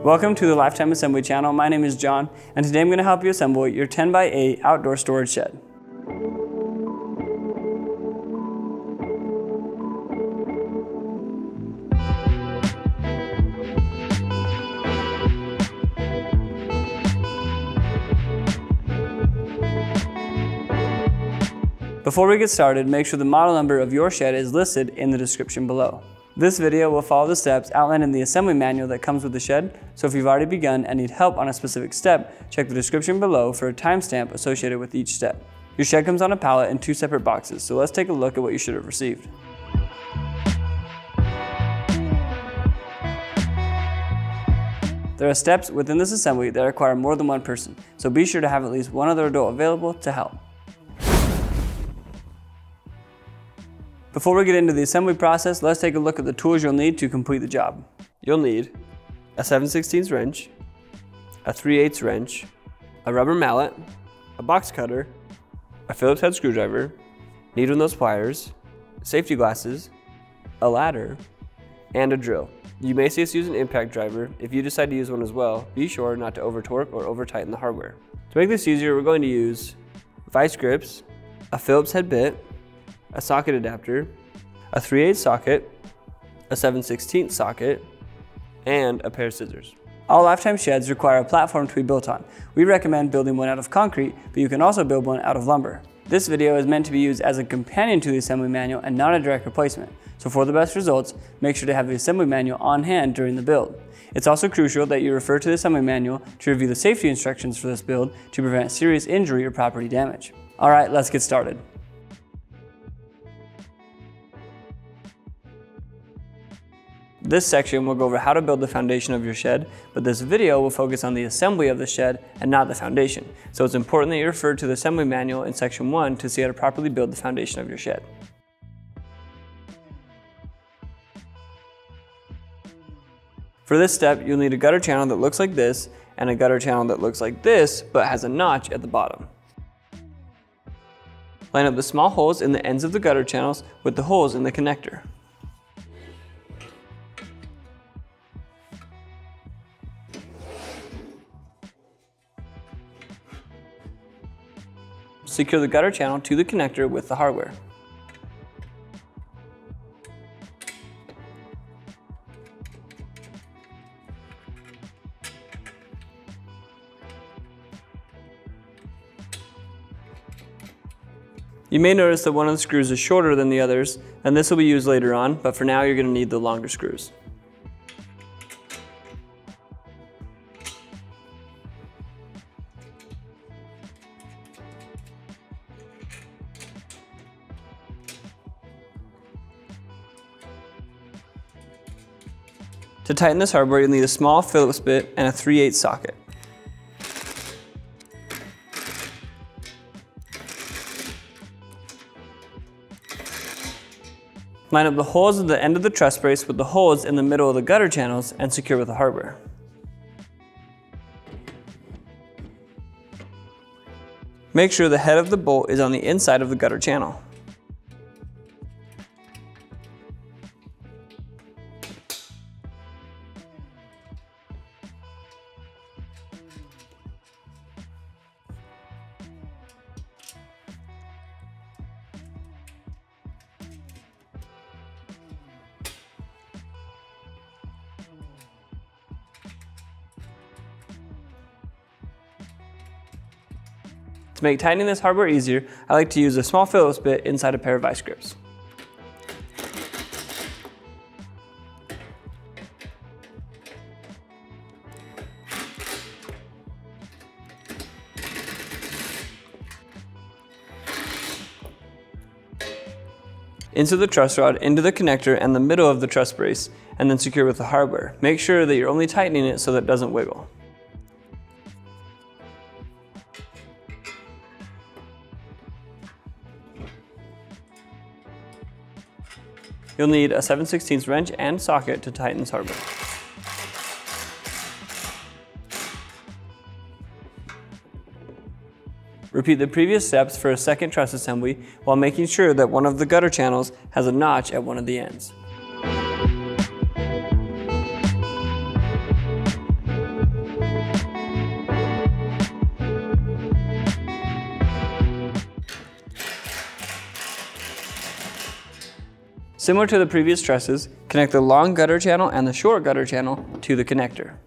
Welcome to the Lifetime Assembly channel. My name is John, and today I'm going to help you assemble your 10x8 outdoor storage shed. Before we get started, make sure the model number of your shed is listed in the description below. This video will follow the steps outlined in the assembly manual that comes with the shed, so if you've already begun and need help on a specific step, check the description below for a timestamp associated with each step. Your shed comes on a pallet in 2 separate boxes, so let's take a look at what you should have received. There are steps within this assembly that require more than one person, so be sure to have at least one other adult available to help. Before we get into the assembly process, let's take a look at the tools you'll need to complete the job. You'll need a 7/16 wrench, a 3/8 wrench, a rubber mallet, a box cutter, a Phillips head screwdriver, needle nose pliers, safety glasses, a ladder, and a drill. You may see us use an impact driver. If you decide to use one as well, be sure not to over torque or over tighten the hardware. To make this easier, we're going to use vice grips, a Phillips head bit, a socket adapter, a 3/8 socket, a 7/16 socket, and a pair of scissors. All Lifetime sheds require a platform to be built on. We recommend building one out of concrete, but you can also build one out of lumber. This video is meant to be used as a companion to the assembly manual and not a direct replacement. So for the best results, make sure to have the assembly manual on hand during the build. It's also crucial that you refer to the assembly manual to review the safety instructions for this build to prevent serious injury or property damage. All right, let's get started. This section will go over how to build the foundation of your shed, but this video will focus on the assembly of the shed and not the foundation. So it's important that you refer to the assembly manual in section 1 to see how to properly build the foundation of your shed. For this step, you'll need a gutter channel that looks like this and a gutter channel that looks like this but has a notch at the bottom. Line up the small holes in the ends of the gutter channels with the holes in the connector. Secure the gutter channel to the connector with the hardware. You may notice that one of the screws is shorter than the others, and this will be used later on, but for now you're going to need the longer screws. To tighten this hardware, you'll need a small Phillips bit and a 3/8 socket. Line up the holes at the end of the truss brace with the holes in the middle of the gutter channels and secure with the hardware. Make sure the head of the bolt is on the inside of the gutter channel. To make tightening this hardware easier, I like to use a small Phillips bit inside a pair of vice grips. Insert the truss rod into the connector and the middle of the truss brace, and then secure with the hardware. Make sure that you're only tightening it so that it doesn't wiggle. You'll need a 7/16 wrench and socket to tighten this hardware. Repeat the previous steps for a second truss assembly while making sure that one of the gutter channels has a notch at one of the ends. Similar to the previous trusses, connect the long gutter channel and the short gutter channel to the connector.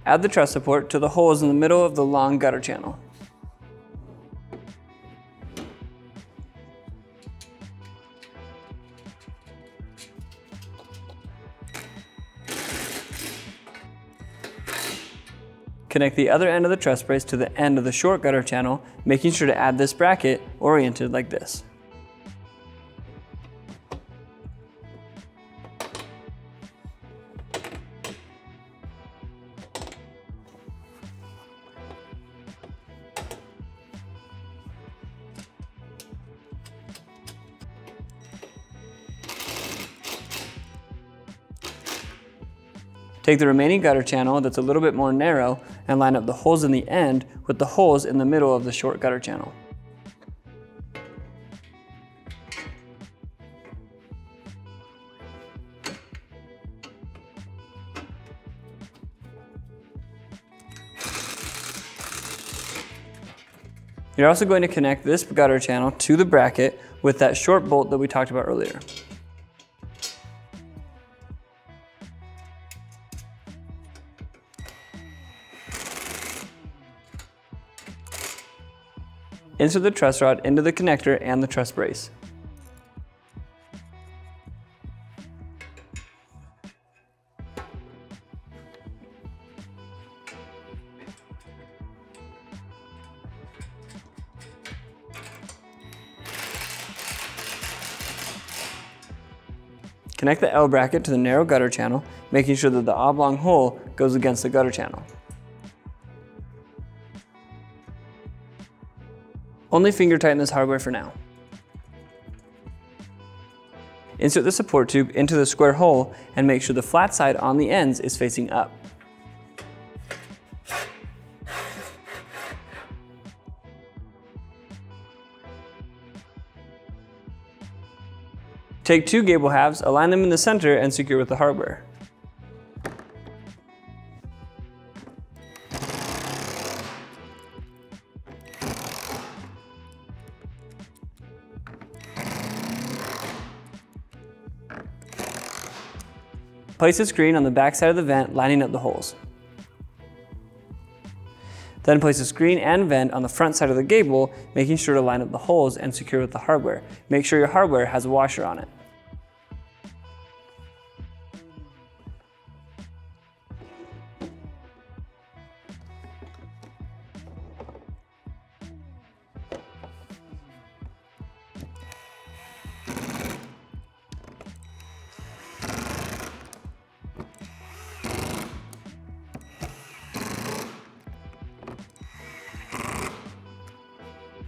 Add the truss support to the holes in the middle of the long gutter channel. Connect the other end of the truss brace to the end of the short gutter channel, making sure to add this bracket oriented like this. Take the remaining gutter channel that's a little bit more narrow and line up the holes in the end with the holes in the middle of the short gutter channel. You're also going to connect this gutter channel to the bracket with that short bolt that we talked about earlier. Insert the truss rod into the connector and the truss brace. Connect the L bracket to the narrow gutter channel, making sure that the oblong hole goes against the gutter channel. Only finger tighten this hardware for now. Insert the support tube into the square hole and make sure the flat side on the ends is facing up. Take two gable halves, align them in the center, and secure with the hardware. Place a screen on the back side of the vent, lining up the holes. Then place a screen and vent on the front side of the gable, making sure to line up the holes and secure with the hardware. Make sure your hardware has a washer on it.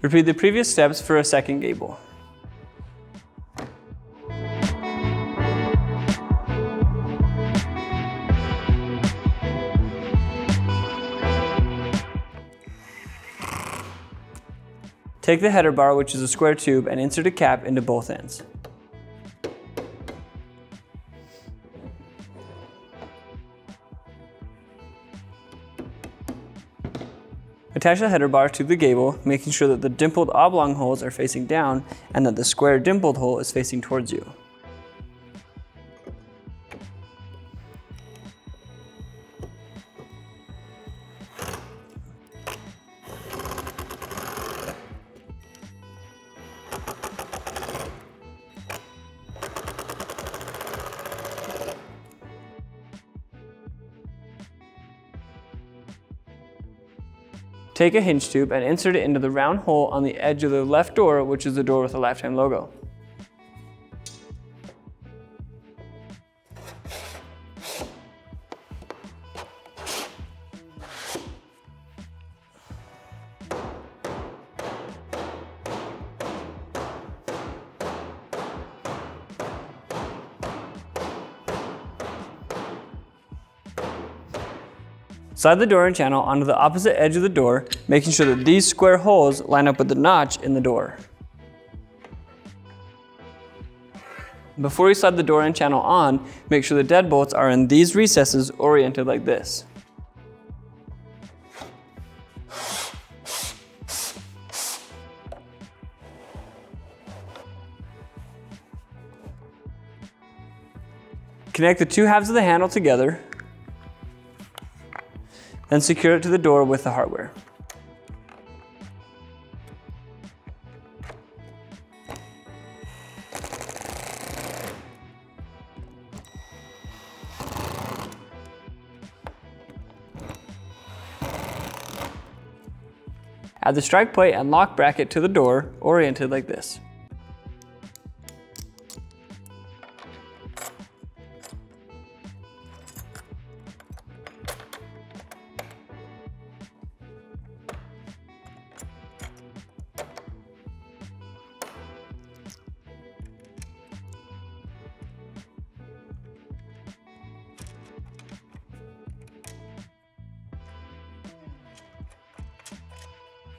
Repeat the previous steps for a second gable. Take the header bar, which is a square tube, and insert a cap into both ends. Attach the header bar to the gable, making sure that the dimpled oblong holes are facing down and that the square dimpled hole is facing towards you. Take a hinge tube and insert it into the round hole on the edge of the left door, which is the door with the Lifetime logo. Slide the door and channel onto the opposite edge of the door, making sure that these square holes line up with the notch in the door. Before you slide the door and channel on, make sure the deadbolts are in these recesses oriented like this. Connect the two halves of the handle together, then secure it to the door with the hardware. Add the strike plate and lock bracket to the door, oriented like this.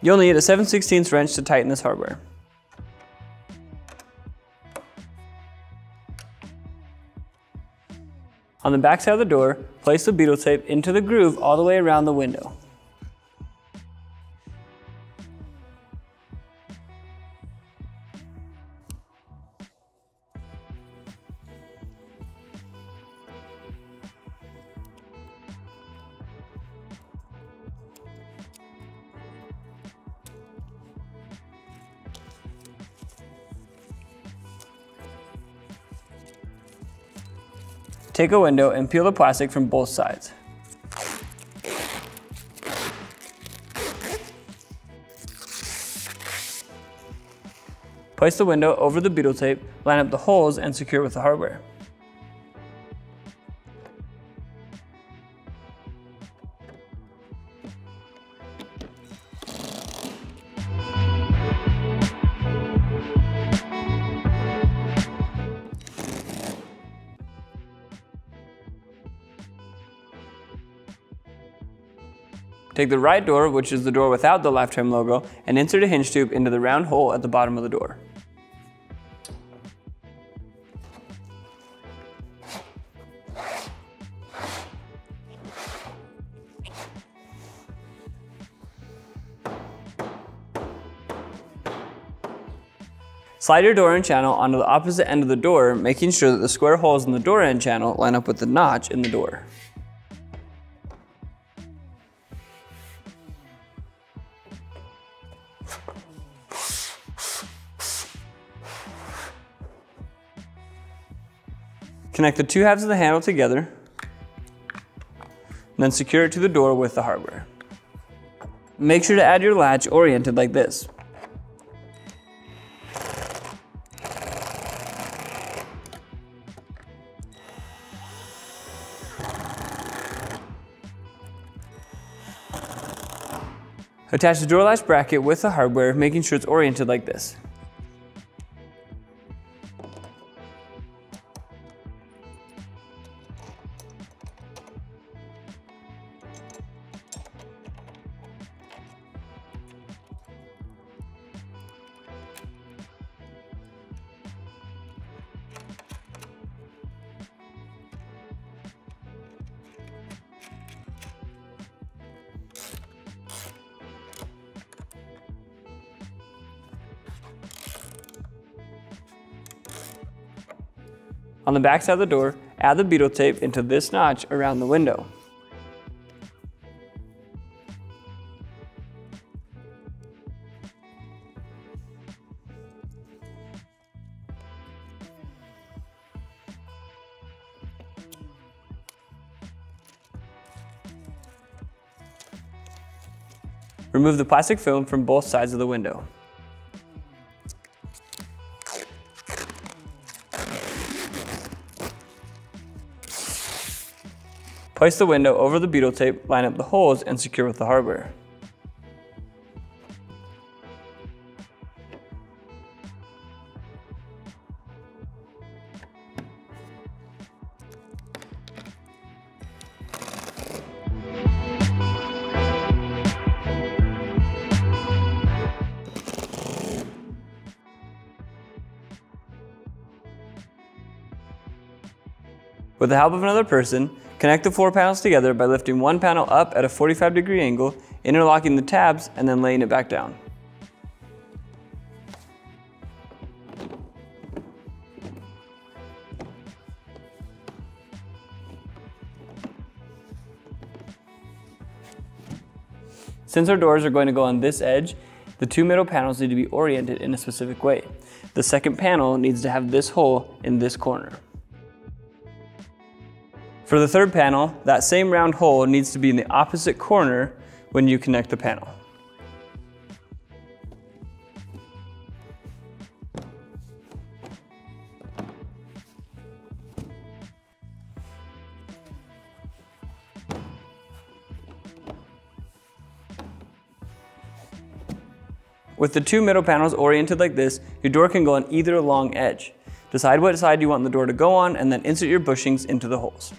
You'll need a 7/16 wrench to tighten this hardware. On the back side of the door, place the beetle tape into the groove all the way around the window. Take a window and peel the plastic from both sides. Place the window over the beetle tape, line up the holes, and secure with the hardware. Take the right door, which is the door without the Lifetime logo, and insert a hinge tube into the round hole at the bottom of the door. Slide your door end channel onto the opposite end of the door, making sure that the square holes in the door end channel line up with the notch in the door. Connect the two halves of the handle together, and then secure it to the door with the hardware. Make sure to add your latch oriented like this. Attach the door latch bracket with the hardware, making sure it's oriented like this. On the back side of the door, add the beetle tape into this notch around the window. Remove the plastic film from both sides of the window. Place the window over the beetle tape, line up the holes, and secure with the hardware. With the help of another person, connect the 4 panels together by lifting one panel up at a 45-degree angle, interlocking the tabs, and then laying it back down. Since our doors are going to go on this edge, the 2 middle panels need to be oriented in a specific way. The second panel needs to have this hole in this corner. For the third panel, that same round hole needs to be in the opposite corner when you connect the panel. With the 2 middle panels oriented like this, your door can go on either long edge. Decide what side you want the door to go on and then insert your bushings into the holes.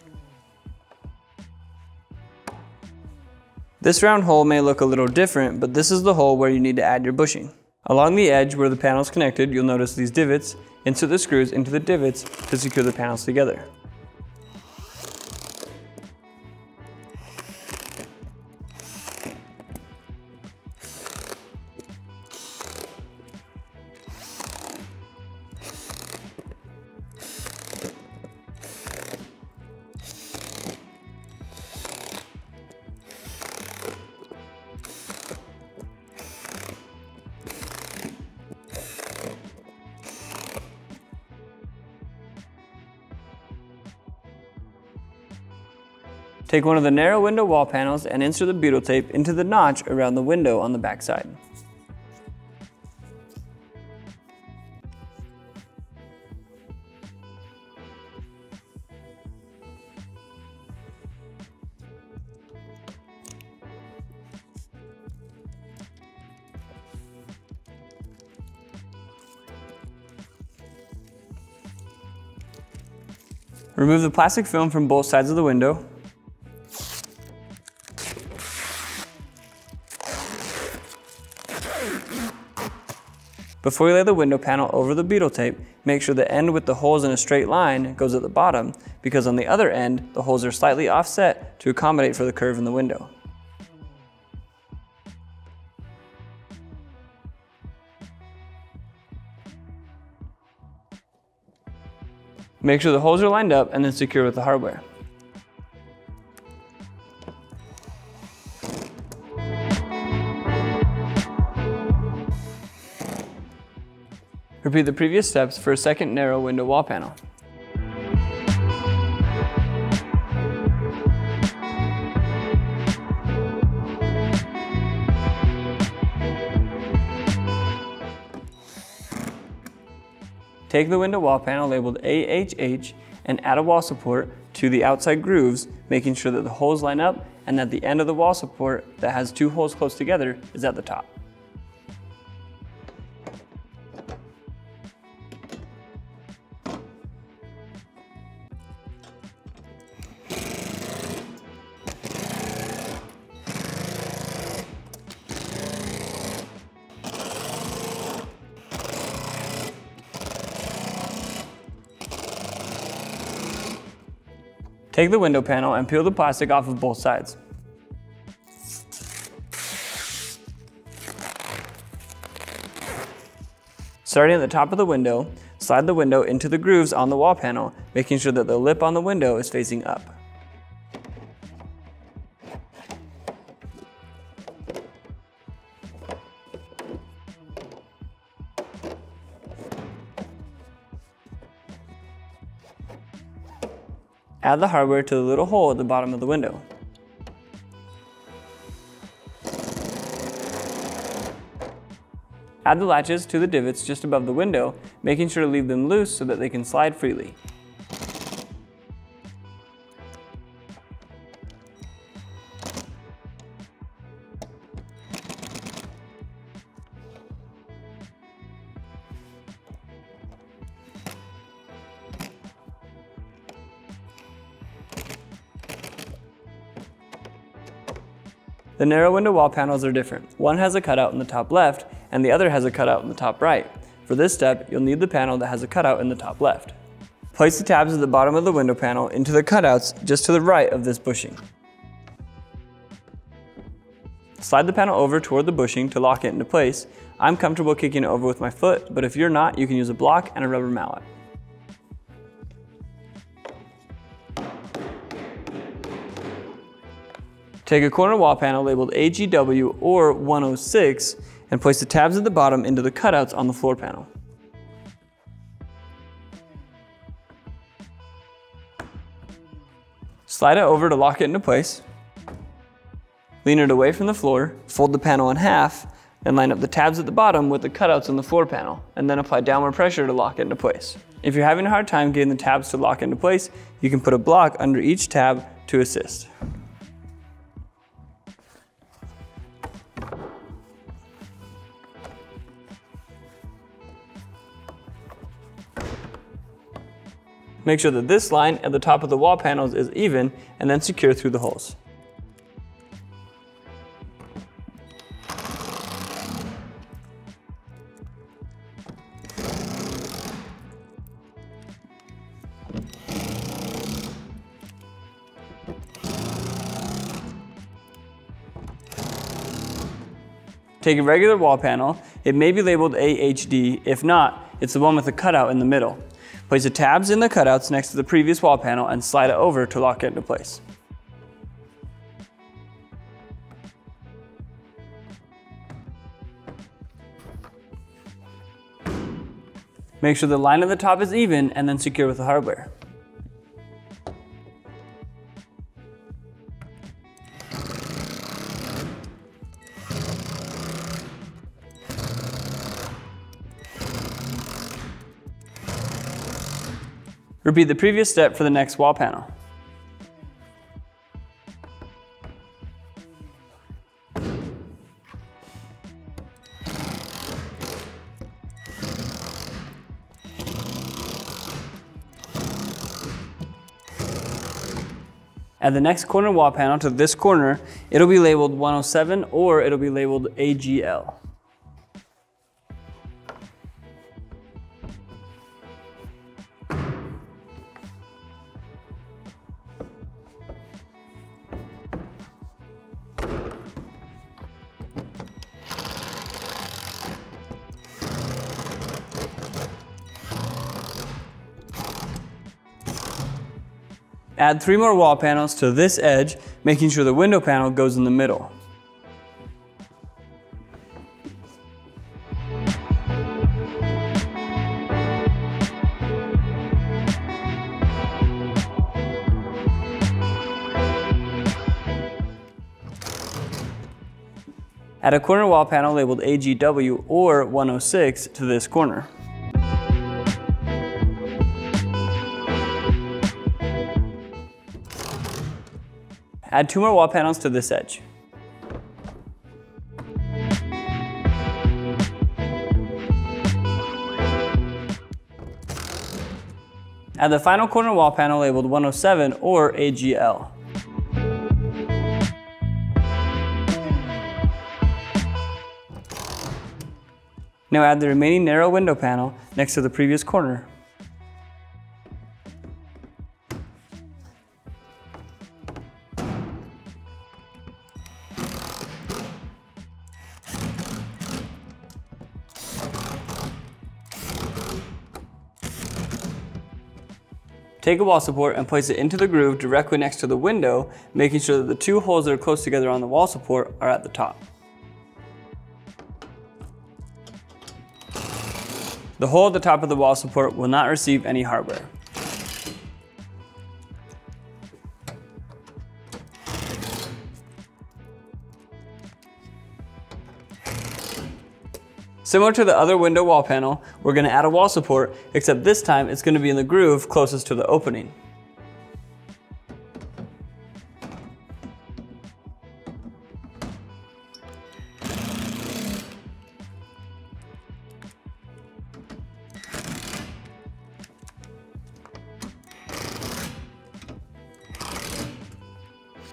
This round hole may look a little different, but this is the hole where you need to add your bushing. Along the edge where the panel is connected, you'll notice these divots. Insert the screws into the divots to secure the panels together. Take one of the narrow window wall panels and insert the butyl tape into the notch around the window on the back side. Remove the plastic film from both sides of the window. Before you lay the window panel over the butyl tape, make sure the end with the holes in a straight line goes at the bottom, because on the other end, the holes are slightly offset to accommodate for the curve in the window. Make sure the holes are lined up and then secure with the hardware. Repeat the previous steps for a second narrow window wall panel. Take the window wall panel labeled AHH and add a wall support to the outside grooves, making sure that the holes line up and that the end of the wall support that has 2 holes close together is at the top. Take the window panel and peel the plastic off of both sides. Starting at the top of the window, slide the window into the grooves on the wall panel, making sure that the lip on the window is facing up. Add the hardware to the little hole at the bottom of the window. Add the latches to the divots just above the window, making sure to leave them loose so that they can slide freely. The narrow window wall panels are different. One has a cutout in the top left, and the other has a cutout in the top right. For this step, you'll need the panel that has a cutout in the top left. Place the tabs at the bottom of the window panel into the cutouts just to the right of this bushing. Slide the panel over toward the bushing to lock it into place. I'm comfortable kicking it over with my foot, but if you're not, you can use a block and a rubber mallet. Take a corner wall panel labeled AGW or 106 and place the tabs at the bottom into the cutouts on the floor panel. Slide it over to lock it into place. Lean it away from the floor, fold the panel in half, and line up the tabs at the bottom with the cutouts on the floor panel, and then apply downward pressure to lock it into place. If you're having a hard time getting the tabs to lock into place, you can put a block under each tab to assist. Make sure that this line at the top of the wall panels is even and then secure through the holes. Take a regular wall panel. It may be labeled AHD. If not, it's the one with the cutout in the middle. Place the tabs in the cutouts next to the previous wall panel and slide it over to lock it into place. Make sure the line at the top is even and then secure with the hardware. Repeat the previous step for the next wall panel. Add the next corner wall panel to this corner. It'll be labeled 107 or it'll be labeled AGL. Add 3 more wall panels to this edge, making sure the window panel goes in the middle. Add a corner wall panel labeled AGW or 106 to this corner. Add 2 more wall panels to this edge. Add the final corner wall panel labeled 107 or AGL. Now add the remaining narrow window panel next to the previous corner. Take a wall support and place it into the groove directly next to the window, making sure that the 2 holes that are close together on the wall support are at the top. The hole at the top of the wall support will not receive any hardware. Similar to the other window wall panel, we're going to add a wall support, except this time it's going to be in the groove closest to the opening.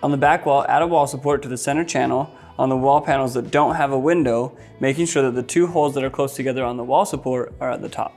On the back wall, add a wall support to the center channel on the wall panels that don't have a window, making sure that the 2 holes that are close together on the wall support are at the top.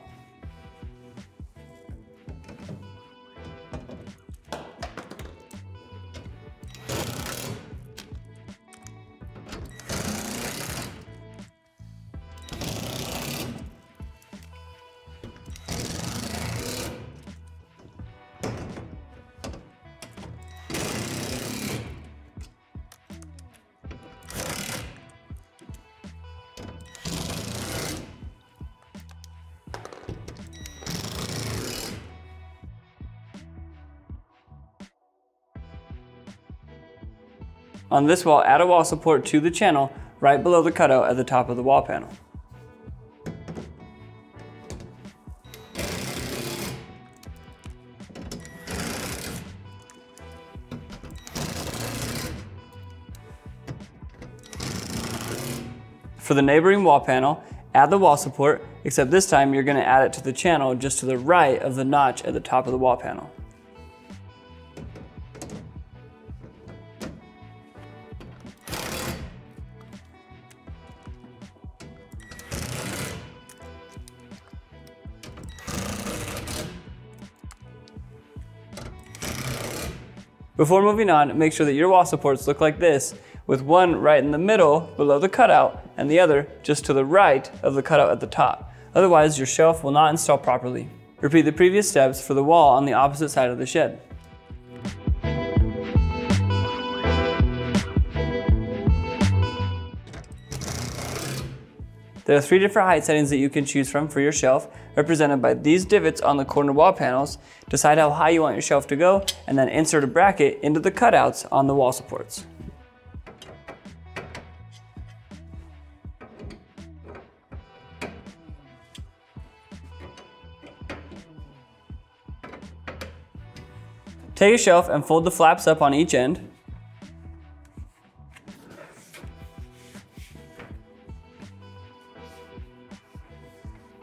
On this wall, add a wall support to the channel right below the cutout at the top of the wall panel. For the neighboring wall panel, add the wall support, except this time you're going to add it to the channel just to the right of the notch at the top of the wall panel. Before moving on, make sure that your wall supports look like this, with one right in the middle below the cutout and the other just to the right of the cutout at the top. Otherwise, your shelf will not install properly. Repeat the previous steps for the wall on the opposite side of the shed. There are 3 different height settings that you can choose from for your shelf, represented by these divots on the corner wall panels. Decide how high you want your shelf to go, and then insert a bracket into the cutouts on the wall supports. Take a shelf and fold the flaps up on each end.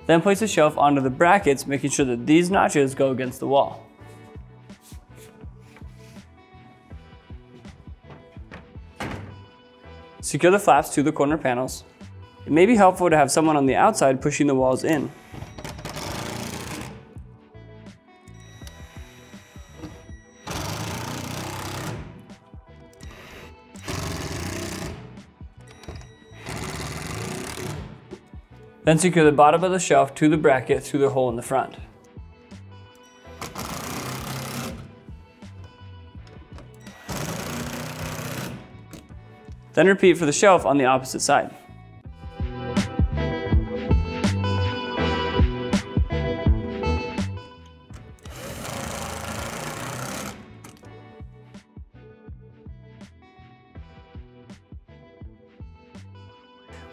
Then place the shelf onto the brackets, making sure that these notches go against the wall. Secure the flaps to the corner panels. It may be helpful to have someone on the outside pushing the walls in. Then secure the bottom of the shelf to the bracket through the hole in the front. Then repeat for the shelf on the opposite side.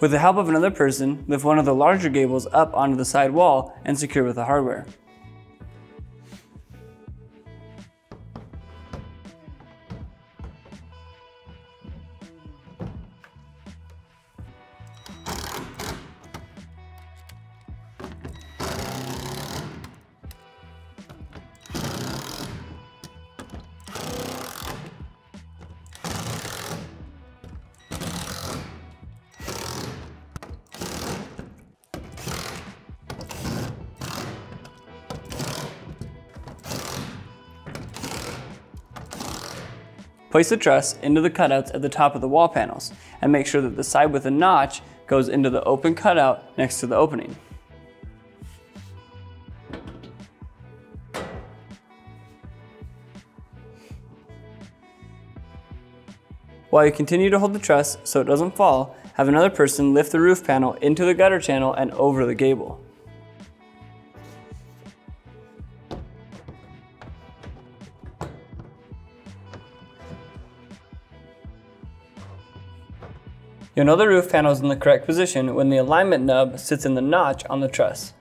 With the help of another person, lift one of the larger gables up onto the side wall and secure with the hardware. Place the truss into the cutouts at the top of the wall panels, and make sure that the side with a notch goes into the open cutout next to the opening. While you continue to hold the truss so it doesn't fall, have another person lift the roof panel into the gutter channel and over the gable. You'll know the roof panel is in the correct position when the alignment nub sits in the notch on the truss.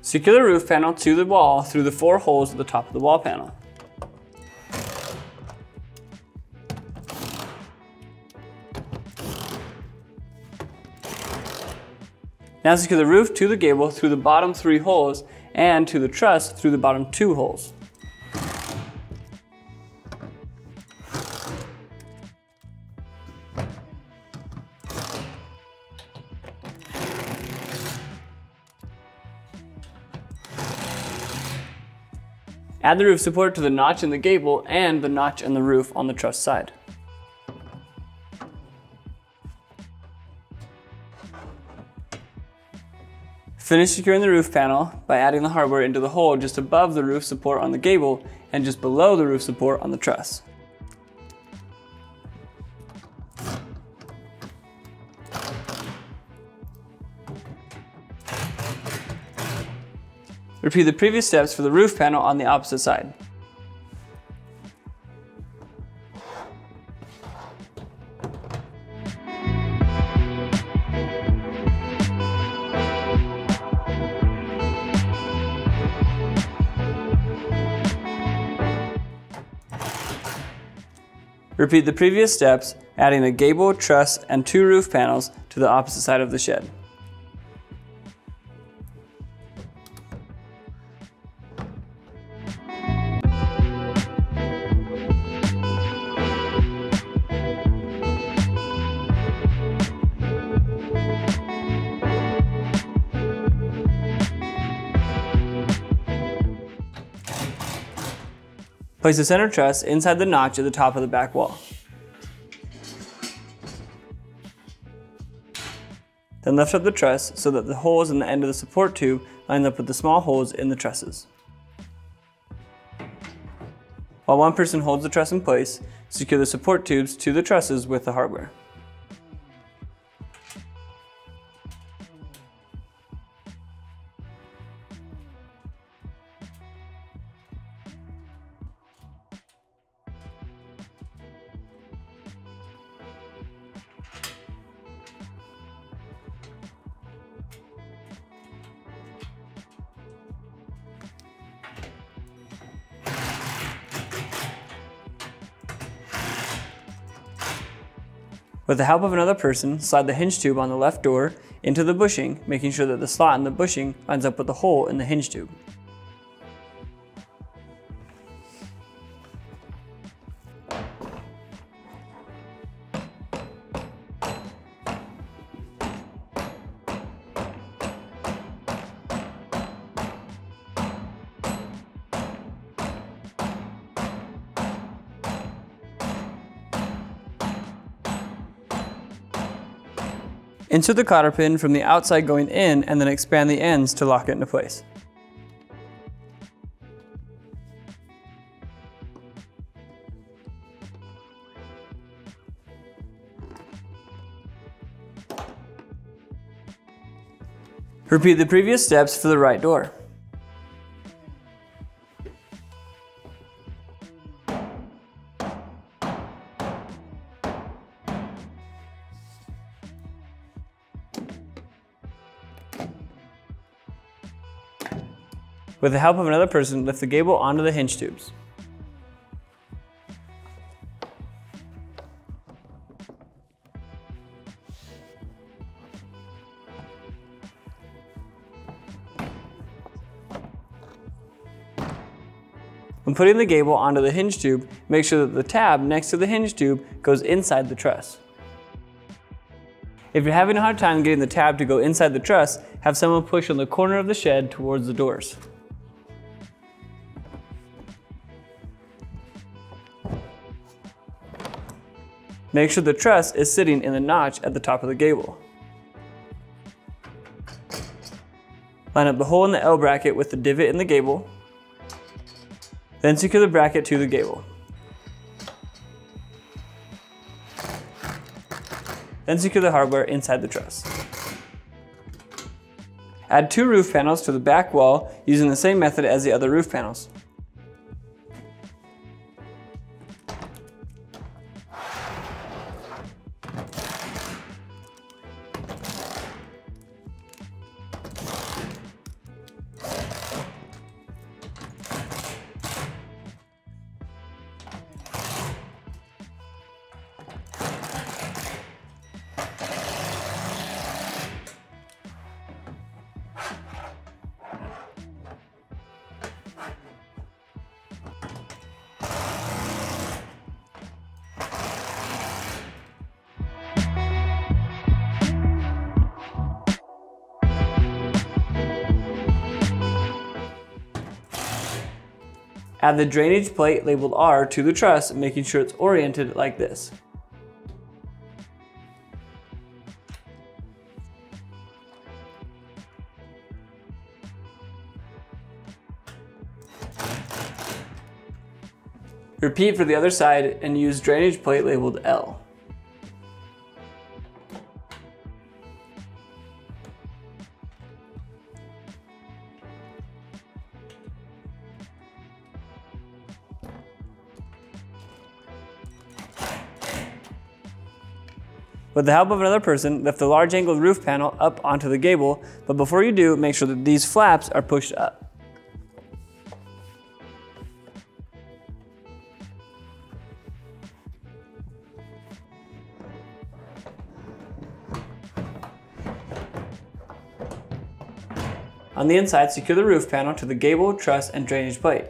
Secure the roof panel to the wall through the 4 holes at the top of the wall panel. Now secure the roof to the gable through the bottom 3 holes and to the truss through the bottom 2 holes. Add the roof support to the notch in the gable and the notch in the roof on the truss side. Finish securing the roof panel by adding the hardware into the hole just above the roof support on the gable and just below the roof support on the truss. Repeat the previous steps for the roof panel on the opposite side. Repeat the previous steps, adding a gable, truss, and 2 roof panels to the opposite side of the shed. Place the center truss inside the notch at the top of the back wall. Then lift up the truss so that the holes in the end of the support tube line up with the small holes in the trusses. While one person holds the truss in place, secure the support tubes to the trusses with the hardware. With the help of another person, slide the hinge tube on the left door into the bushing, making sure that the slot in the bushing lines up with the hole in the hinge tube. Insert the cotter pin from the outside going in and then expand the ends to lock it into place. Repeat the previous steps for the right door. With the help of another person, lift the gable onto the hinge tubes. When putting the gable onto the hinge tube, make sure that the tab next to the hinge tube goes inside the truss. If you're having a hard time getting the tab to go inside the truss, have someone push on the corner of the shed towards the doors. Make sure the truss is sitting in the notch at the top of the gable. Line up the hole in the L bracket with the divot in the gable. Then secure the bracket to the gable. Then secure the hardware inside the truss. Add 2 roof panels to the back wall using the same method as the other roof panels. Add the drainage plate labeled R to the truss, making sure it's oriented like this. Repeat for the other side and use drainage plate labeled L. With the help of another person, lift the large angled roof panel up onto the gable, but before you do, make sure that these flaps are pushed up. On the inside, secure the roof panel to the gable, truss, and drainage plate.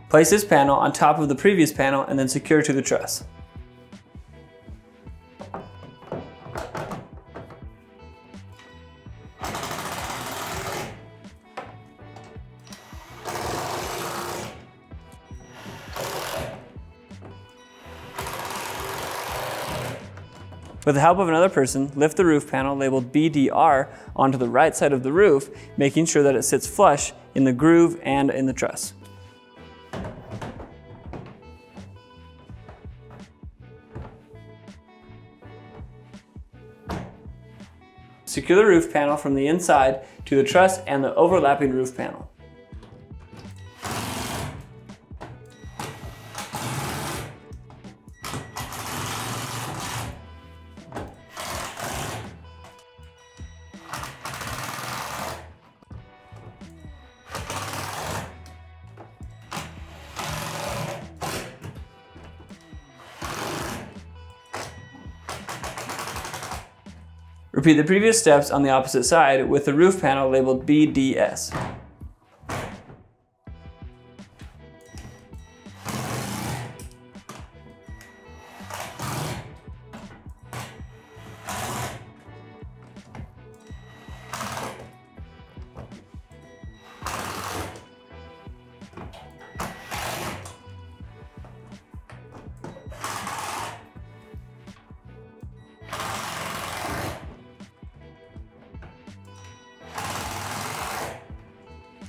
Place this panel on top of the previous panel and then secure to the truss. With the help of another person, lift the roof panel labeled BDR onto the right side of the roof, making sure that it sits flush in the groove and in the truss. Secure the roof panel from the inside to the truss and the overlapping roof panel. Repeat the previous steps on the opposite side with the roof panel labeled BDS.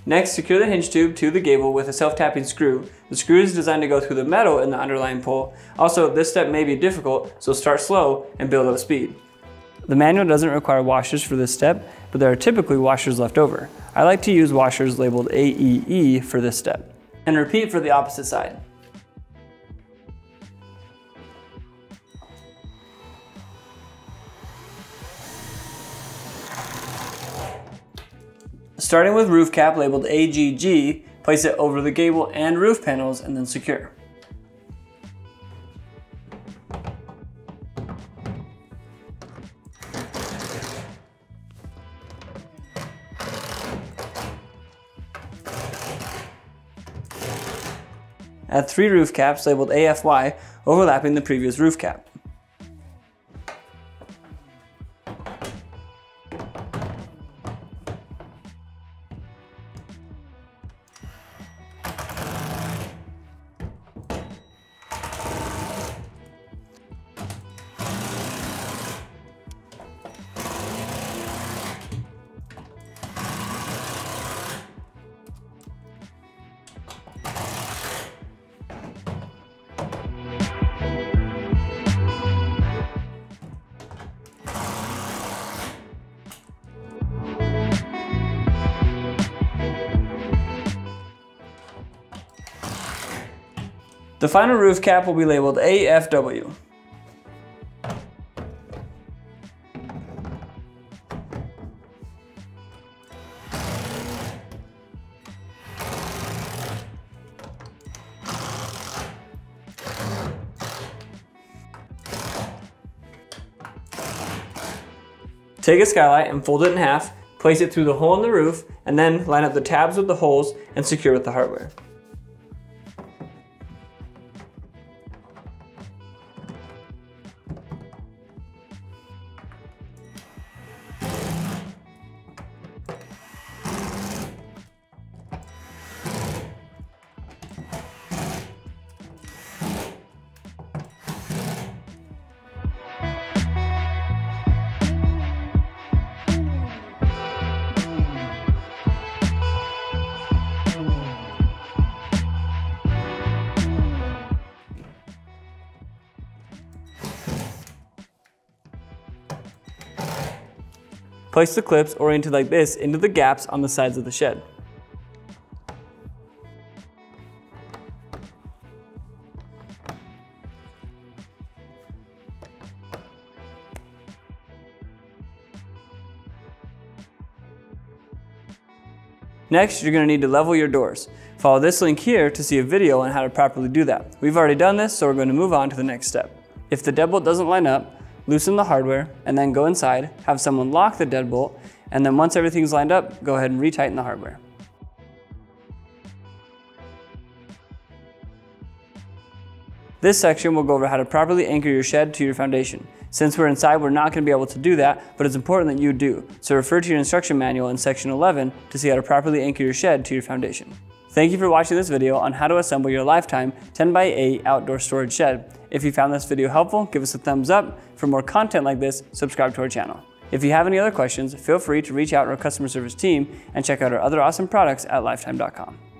Next, secure the hinge tube to the gable with a self-tapping screw. The screw is designed to go through the metal in the underlying pole. Also, this step may be difficult, so start slow and build up speed. The manual doesn't require washers for this step, but there are typically washers left over. I like to use washers labeled AEE for this step. And repeat for the opposite side. Starting with roof cap labeled AGG, place it over the gable and roof panels and then secure. Add 3 roof caps labeled AFY, overlapping the previous roof cap. The final roof cap will be labeled AFW. Take a skylight and fold it in half, place it through the hole in the roof, and then line up the tabs with the holes and secure with the hardware. Place the clips oriented like this into the gaps on the sides of the shed. Next, you're going to need to level your doors. Follow this link here to see a video on how to properly do that. We've already done this, so we're going to move on to the next step. If the deadbolt doesn't line up, loosen the hardware and then go inside, have someone lock the deadbolt, and then once everything's lined up, go ahead and retighten the hardware. This section will go over how to properly anchor your shed to your foundation. Since we're inside, we're not going to be able to do that, but it's important that you do. So refer to your instruction manual in section 11 to see how to properly anchor your shed to your foundation. Thank you for watching this video on how to assemble your Lifetime 10x8 outdoor storage shed. If you found this video helpful, give us a thumbs up. For more content like this, subscribe to our channel. If you have any other questions, feel free to reach out to our customer service team and check out our other awesome products at lifetime.com.